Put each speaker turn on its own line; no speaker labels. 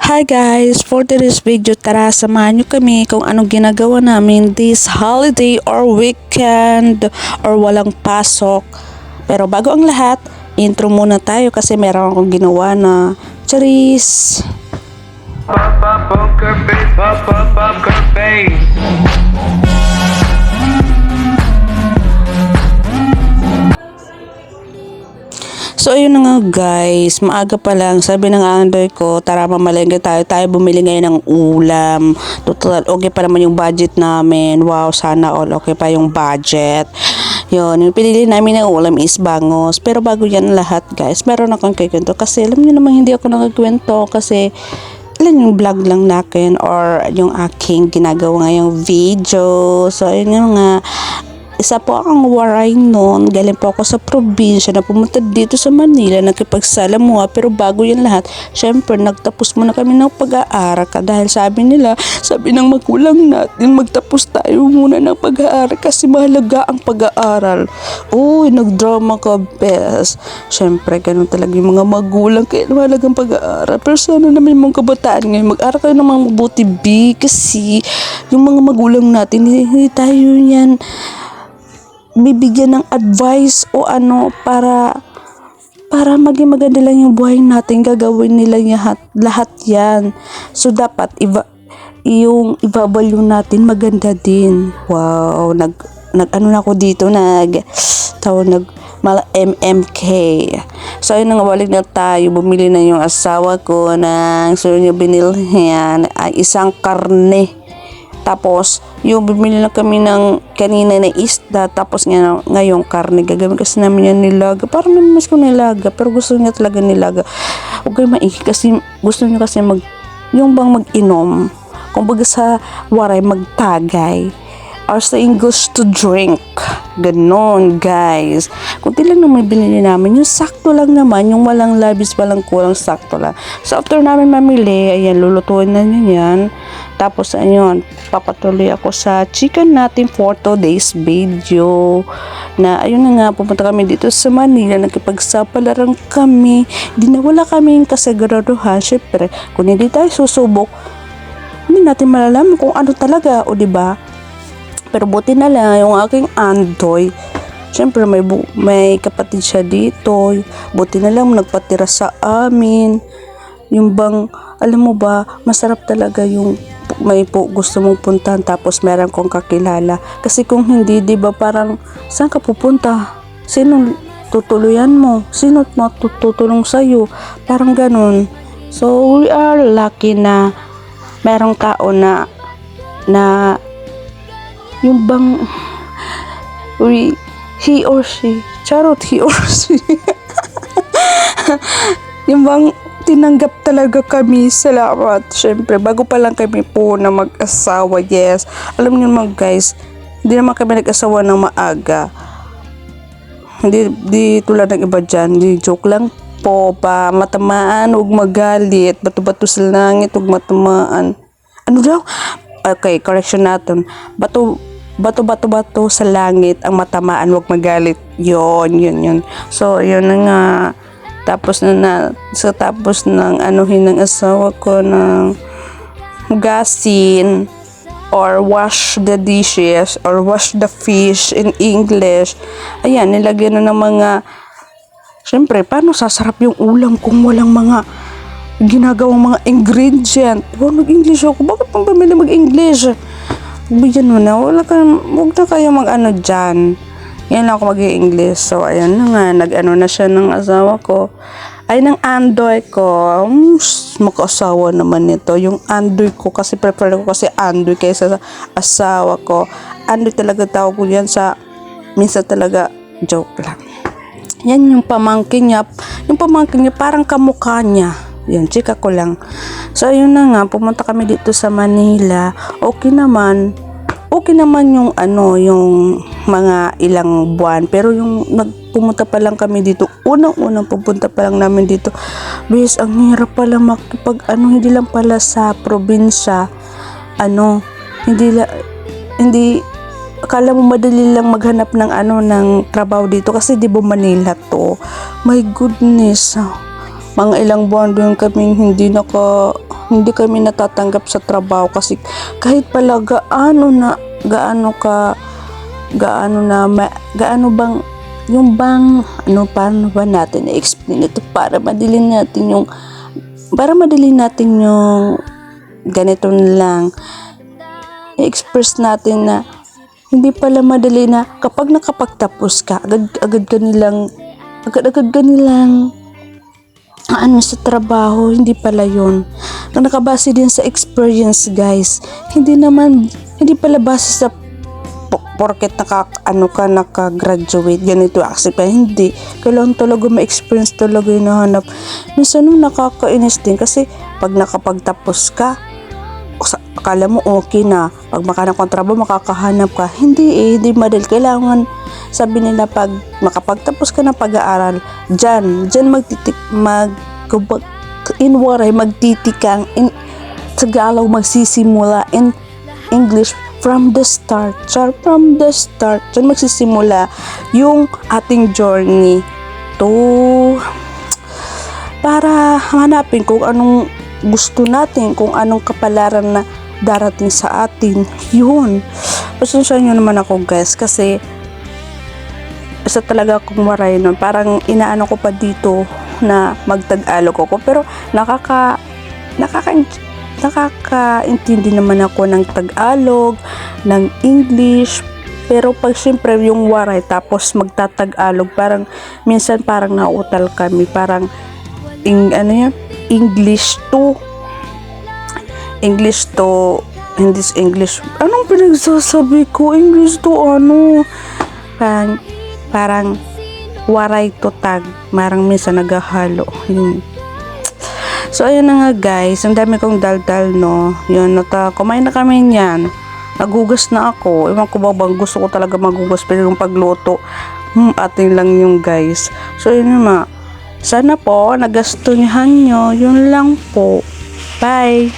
Hi guys! For today's video, tara samahan nyo kami kung anong ginagawa namin this holiday or weekend or walang pasok. Pero bago ang lahat, intro muna tayo kasi meron akong ginawa na charis!
Pop up poker face, pop up poker face.
So ayun na nga guys, maaga pa lang, sabi ng andoy ko, tara mamalengke tayo bumili ngayon ng ulam. Total, okay pa naman yung budget namin. Wow, sana all okay pa yung budget. Yun, yung pinili namin ng ulam is bangos. Pero bago yan lahat guys, meron akong kikwento. Kasi alam niyo naman hindi ako nagkwento kasi ilan yung vlog lang natin or yung aking ginagawa ngayong video. So ayun yung nga, isa po akong waray noon. Galing po ako sa probinsya na pumunta dito sa Manila, nakipagsalamuha. Pero bago yan lahat, syempre nagtapos muna kami ng pag-aaral dahil sabi ng magulang natin, magtapos tayo muna ng pag-aaral kasi mahalaga ang pag-aaral. Uy, nagdrama ka, best. Syempre, ganun talaga yung mga magulang, kaya mahalagang pag-aaral. Pero sana naman yung mga kabataan ngayon, mag-aaral kayo ng mga mabuti, B, kasi yung mga magulang natin, hindi tayo yan bibigyan ng advice o ano para maging maganda lang yung buhay natin, gagawin nila lahat yan. So dapat yung i-value natin maganda din. Wow, nag ano na ako dito, MMK. So ayun na nga, balik na tayo. Bumili na yung asawa ko ng binilhan ay isang karne. Tapos, yung bumili lang kami ng kanina na isda, tapos ngayong karne, gagawin kasi namin yan nilaga. Parang namiss ko nilaga, pero gusto niya talaga nilaga. Huwag kayo maiki kasi gusto niya kasi yung bang mag-inom. Kumbaga sa waray, magtagay. Or sa English, to drink. Ganon, guys. Kunti lang naman binili namin. Yung sakto lang naman, yung walang labis, walang kulang, sakto lang. So, after namin mamili, ayan, lulutuin na niya yan. Tapos, ayun, papatuloy ako sa chicken natin for today's video. Na, ayun na nga, pupunta kami dito sa Manila, nakipagsapalaran kami. Di na wala kaming kasagaraduhan. Syempre, kung hindi tayo susubok, hindi natin malalaman kung ano talaga, o diba? Pero buti na lang yung aking andoy. Siyempre may kapatid siya dito. Buti na lang nagpatira sa amin. Yung bang, alam mo ba, masarap talaga yung may gusto mong puntahan tapos meron kong kakilala. Kasi kung hindi, di ba parang saan ka pupunta? Sino tutuluyan mo? Sino tutulong sa'yo? Parang ganun. So we are lucky na merong tao na yung bang he or she yung bang tinanggap talaga kami. Salamat. Syempre, bago pa lang kami po na mag-asawa, yes. Alam niyo naman guys, hindi naman kami nag-asawa ng maaga. Hindi tulad ng iba dyan. Di joke lang po pa. Matamaan, huwag magalit. Bato-bato sa langit, huwag matamaan. Ano daw? Okay, correction natin. Bato sa langit ang matamaan, wag magalit. Yun. So, yun na nga. Tapos ng anuhin ng asawa ko ng hugasin or wash the dishes or wash the fish in English. Ayan, nilagyan na ng mga, syempre, paano sasarap yung ulam kung walang mga ginagawang mga ingredient? Oh, nag-English ako. Bakit pang pamili mag-English? Bigyan mo na. Huwag na kayo mag-ano dyan. Yan lang ako mag-English. So, ayan na nga. Nag-ano na siya ng asawa ko. Ay, ng andoy ko. Mag-asawa naman nito. Yung andoy ko. Kasi prefer ko kasi andoy kaysa sa asawa ko. Andoy talaga tawag ko yan sa minsan talaga joke lang. Yan yung pamangkin niya. Yung pamangkin niya parang kamukha niya. Yun, chika ko lang. So, ayun na nga, pumunta kami dito sa Manila. Okay naman yung yung mga ilang buwan. Pero yung pumunta pa lang kami dito, unang pupunta pa lang namin dito. Bis, ang hirap pala hindi lang pala sa probinsya. Hindi, akala mo madali lang maghanap ng ng trabaho dito kasi di ba Manila to. My goodness. Mga ilang buwan doon kami hindi hindi kami natatanggap sa trabaho kasi kahit pala gaano bang yung bang paano ba natin i-explain ito para madali natin yung ganito lang i-express natin na hindi pala madali na kapag nakapagtapos ka agad ka nilang sa trabaho, hindi pala yun. Nakabase din sa experience, guys. Hindi pala base sa porket naka-graduate, ganito accept. Hindi. Kailangan talaga ma-experience talaga yung nahanap. Minsan nung nakakainis din kasi pag nakapagtapos ka, akala mo okay na. Pag makahanap ng trabaho, makakahanap ka. Hindi madali. Kailangan, sabi nila, pag makapagtapos ka ng pag-aaral, dyan magtitikang, in Tagalog magsisimula, in English, from the start. Dyan magsisimula yung ating journey para hanapin kung anong gusto natin, kung anong kapalaran na darating sa atin. Yun. Pasensya nyo naman ako, guys, kasi isa talaga akong waray nun. Parang inaano ko pa dito na magtag-alog ako. Pero nakakaintindi naman ako ng Tagalog, ng English. Pero pag syempre yung waray tapos magtatag-alog, parang minsan parang nauutal kami. Parang English to hindi English. Anong pinagsasabi ko? English to parang waray to tag. Parang minsan naghahalo. So ayun na nga, guys. Ang dami kong daldal, no. Yun, kumain na kami niyan. Nagugas na ako. Ewan ko ba bang gusto ko talaga magugas, pero yung pagluto, ating lang yung, guys. So yun na. Sana po, nagastuhan nyo. Yun lang po. Bye!